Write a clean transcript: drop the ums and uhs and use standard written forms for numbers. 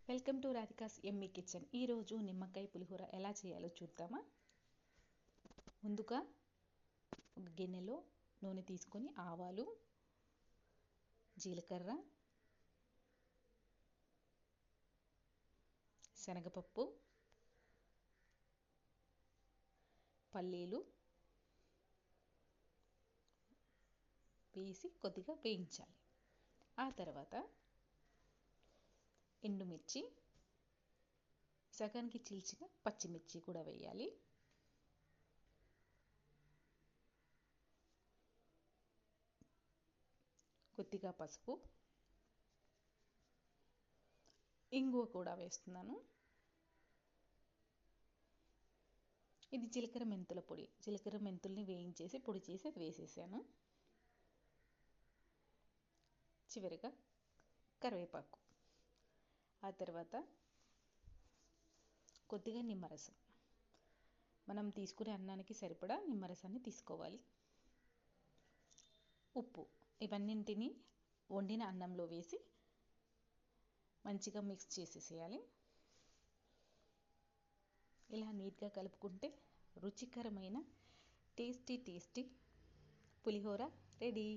Welcome to Radhika's Emmy kitchen. ఈరోజు నిమ్మకాయ పులిహోర ఎలా చేయాలో చూద్దామా. ముందుగా ఒక గిన్నెలో నూనె తీసుకొని ఆవాలు, జీలకర్ర, శనగపప్పు, పల్లీలు వేసి కొద్దిగా వేయించాలి. ఆ తర్వాత ఎండుమిర్చి, సగానికి చీల్చిన పచ్చిమిర్చి కూడా వేయాలి. కొద్దిగా పసుపు, ఇంగువ కూడా వేస్తున్నాను. ఇది జీలకర్ర మెంతుల పొడి. జీలకర్ర మెంతుల్ని వేయించేసి పొడి చేసి అది వేసేసాను. చివరిగా కరివేపాకు, ఆ తర్వాత కొద్దిగా నిమ్మరసం. మనం తీసుకునే అన్నానికి సరిపడా నిమ్మరసాన్ని తీసుకోవాలి. ఉప్పు. ఇవన్నింటినీ వండిన అన్నంలో వేసి మంచిగా మిక్స్ చేసేసేయాలి. ఇలా నీట్గా కలుపుకుంటే రుచికరమైన టేస్టీ పులిహోర రెడీ.